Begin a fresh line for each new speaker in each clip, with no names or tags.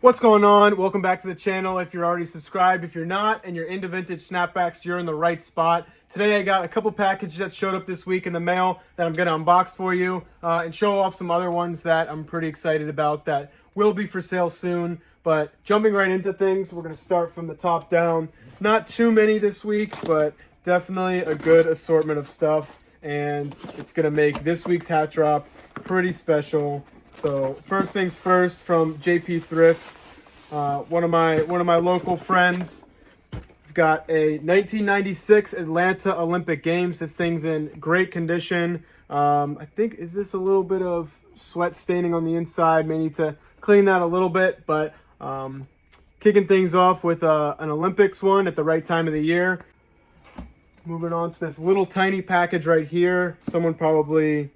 What's going on? Welcome back to the channel. If you're already subscribed, if you're not and you're into vintage snapbacks, you're in the right spot. Today I got a couple packages that showed up this week in the mail that I'm going to unbox for you and show off some other ones that I'm pretty excited about that will be for sale soon. But jumping right into things, we're going to start from the top down. Not too many this week, but definitely a good assortment of stuff, and it's going to make this week's hat drop pretty special. So first things first, from JP Thrifts, one of my local friends. We've got a 1996 Atlanta Olympic Games. This thing's in great condition. I think, is this a little bit of sweat staining on the inside? May need to clean that a little bit, but kicking things off with an Olympics one at the right time of the year. Moving on to this little tiny package right here. Someone probably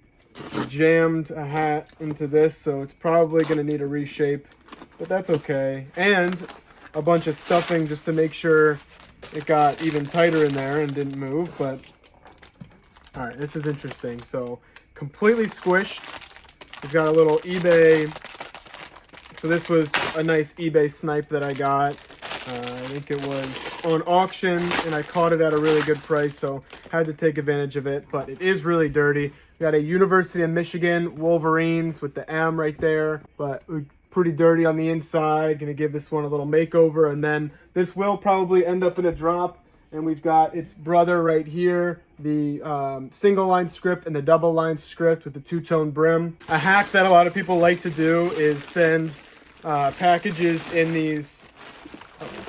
jammed a hat into this, so it's probably going to need a reshape, but that's okay. And a bunch of stuffing just to make sure it got even tighter in there and didn't move. But all right, this is interesting. So completely squished. We've got a little eBay. So this was a nice eBay snipe that I got. I think it was on auction and I caught it at a really good price, so had to take advantage of it. But it is really dirty. We got a University of Michigan Wolverines with the M right there, but pretty dirty on the inside. Gonna give this one a little makeover, and then this will probably end up in a drop. And we've got its brother right here, the single line script and the double line script with the two-tone brim. A hack that a lot of people like to do is send packages in these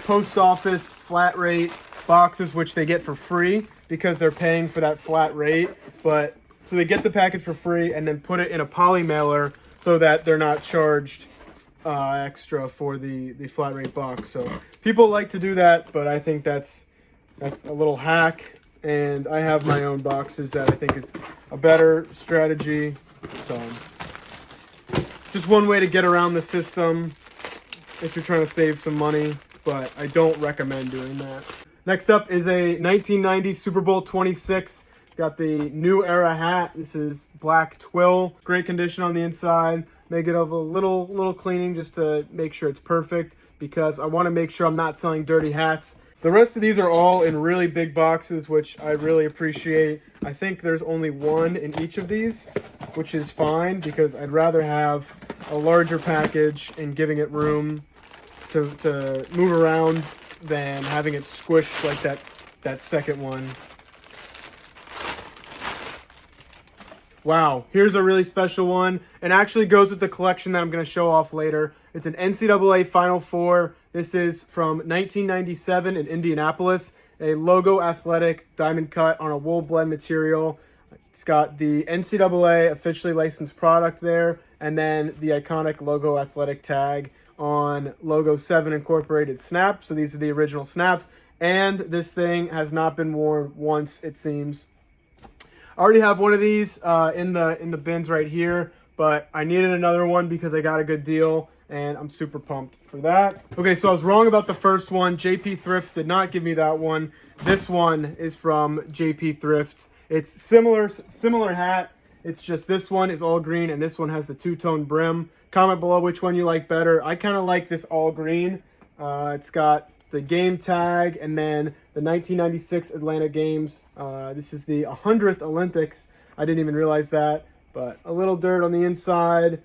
post office flat rate boxes, which they get for free because they're paying for that flat rate. But so they get the package for free and then put it in a poly mailer so that they're not charged extra for the flat rate box. So people like to do that, but I think that's a little hack, and I have my own boxes that I think is a better strategy. So just one way to get around the system if you're trying to save some money, but I don't recommend doing that. Next up is a 1990 Super Bowl 26. Got the New Era hat. This is black twill. Great condition on the inside. May get a little cleaning just to make sure it's perfect, because I want to make sure I'm not selling dirty hats. The rest of these are all in really big boxes, which I really appreciate. I think there's only one in each of these, which is fine because I'd rather have a larger package and giving it room to move around than having it squished like that second one. Wow, here's a really special one, and actually goes with the collection that I'm going to show off later. It's an NCAA Final Four. This is from 1997 in Indianapolis, a logo athletic diamond cut on a wool blend material. It's got the NCAA officially licensed product there, and then the iconic logo athletic tag on logo 7 incorporated snap. So these are the original snaps, and this thing has not been worn once, it seems. I already have one of these in the bins right here, but I needed another one because I got a good deal, and I'm super pumped for that. Okay, so I was wrong about the first one. JP Thrifts did not give me that one. This one is from JP Thrifts. It's similar hat. It's just this one is all green, and this one has the two-tone brim. Comment below which one you like better. I kind of like this all green. It's got the game tag, and then the 1996 Atlanta Games. This is the 100th Olympics. I didn't even realize that, but a little dirt on the inside.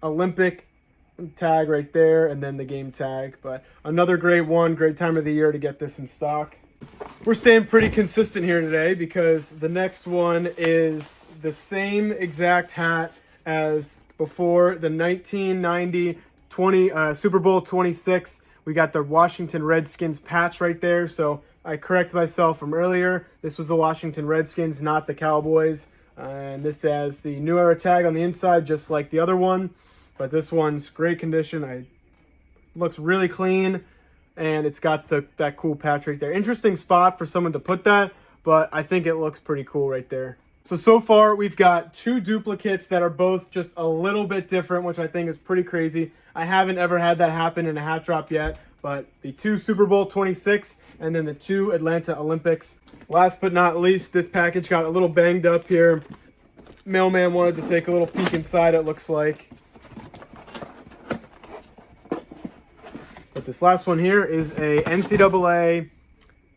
Olympic tag right there, and then the game tag. But another great one, great time of the year to get this in stock. We're staying pretty consistent here today because the next one is the same exact hat as before, the 1990 Super Bowl 26. We got the Washington Redskins patch right there, so I correct myself from earlier. This was the Washington Redskins, not the Cowboys. And this has the New Era tag on the inside, just like the other one. But this one's great condition. Looks really clean, and it's got that cool patch right there. Interesting spot for someone to put that, but I think it looks pretty cool right there. So far, we've got two duplicates that are both just a little bit different, which I think is pretty crazy. I haven't ever had that happen in a hat drop yet, but the two Super Bowl 26 and then the two Atlanta Olympics. Last but not least, this package got a little banged up here. Mailman wanted to take a little peek inside, it looks like. But this last one here is a NCAA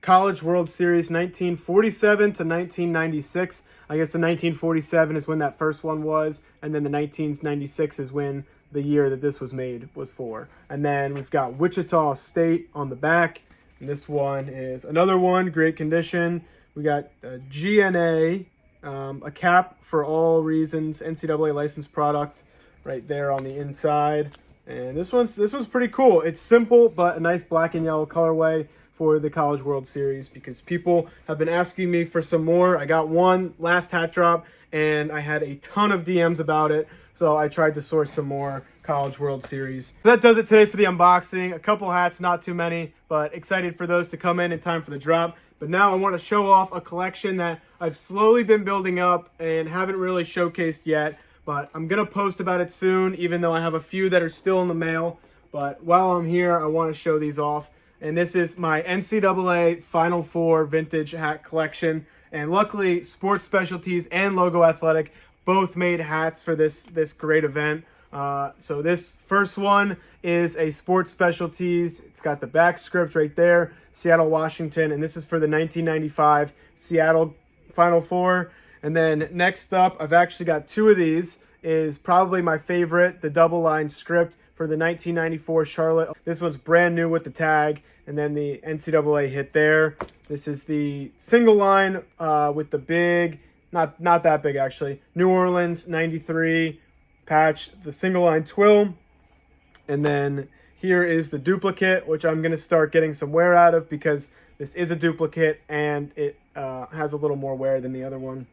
College World Series 1947 to 1996. I guess the 1947 is when that first one was, and then the 1996 is when the year that this was made was for. And then we've got Wichita State on the back. And this one is another one, great condition. We got GNA, a cap for all reasons, NCAA licensed product right there on the inside. And this one's pretty cool. It's simple, but a nice black and yellow colorway for the College World Series because people have been asking me for some more. I got one last hat drop, and I had a ton of DMs about it, so I tried to source some more College World Series. So that does it today for the unboxing. A couple hats, not too many, but excited for those to come in time for the drop. But now I want to show off a collection that I've slowly been building up and haven't really showcased yet. But I'm going to post about it soon, even though I have a few that are still in the mail. But while I'm here, I want to show these off. And this is my NCAA Final Four vintage hat collection. And luckily, Sports Specialties and Logo Athletic both made hats for this great event. So this first one is a Sports Specialties. It's got the back script right there, Seattle, Washington. And this is for the 1995 Seattle Final Four. And then next up, I've actually got two of these. Is probably my favorite, the double line script for the 1994 Charlotte. This one's brand new with the tag, and then the NCAA hit there. This is the single line with the big, not that big actually, New Orleans 93 patch, the single line twill. And then here is the duplicate, which I'm going to start getting some wear out of because this is a duplicate and it has a little more wear than the other one.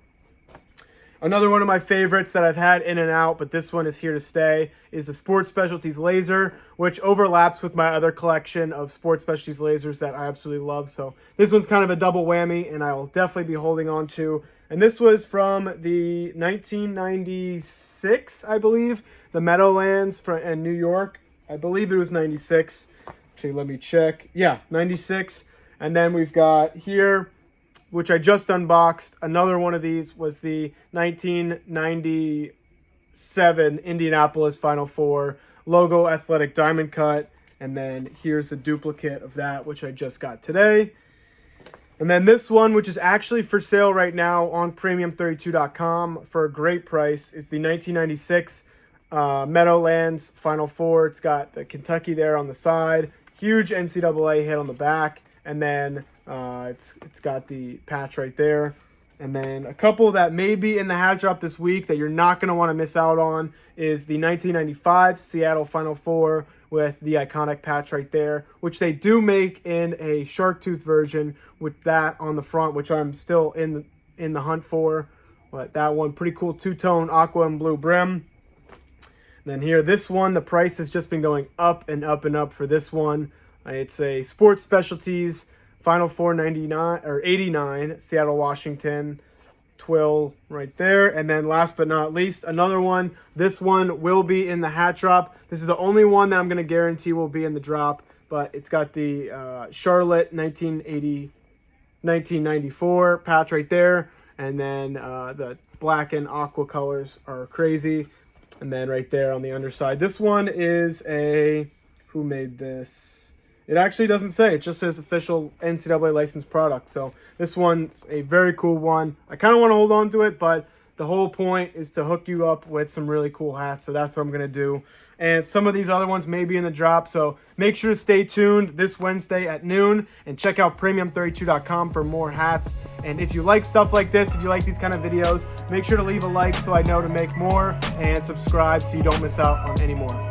Another one of my favorites that I've had in and out, but this one is here to stay, is the Sports Specialties Laser, which overlaps with my other collection of Sports Specialties Lasers that I absolutely love. So this one's kind of a double whammy, and I will definitely be holding on to. And this was from the 1996, I believe, the Meadowlands in New York. I believe it was 96. Actually, let me check. Yeah, 96. And then we've got here, which I just unboxed. Another one of these was the 1997 Indianapolis Final Four Logo Athletic Diamond Cut. And then here's the duplicate of that, which I just got today. And then this one, which is actually for sale right now on premium32.com for a great price, is the 1996 Meadowlands Final Four. It's got the Kentucky there on the side. Huge NCAA hit on the back. And then it's got the patch right there. And then a couple that may be in the hat drop this week that you're not going to want to miss out on is the 1995 Seattle Final Four with the iconic patch right there, which they do make in a shark tooth version with that on the front, which I'm still in the hunt for. But that one, pretty cool two-tone aqua and blue brim. And then here, this one, the price has just been going up and up and up for this one. It's a Sports Specialties Final Four 99 or 89 Seattle, Washington twill right there. And then last but not least, another one. This one will be in the hat drop. This is the only one that I'm going to guarantee will be in the drop, but it's got the Charlotte 1994 patch right there. And then the black and aqua colors are crazy. And then right there on the underside, this one is a, who made this? It actually doesn't say. It just says official NCAA licensed product. So this one's a very cool one. I kind of want to hold on to it, but the whole point is to hook you up with some really cool hats. So that's what I'm going to do. And some of these other ones may be in the drop. So make sure to stay tuned this Wednesday at noon and check out premium32.com for more hats. And if you like stuff like this, if you like these kind of videos, make sure to leave a like so I know to make more and subscribe so you don't miss out on any more.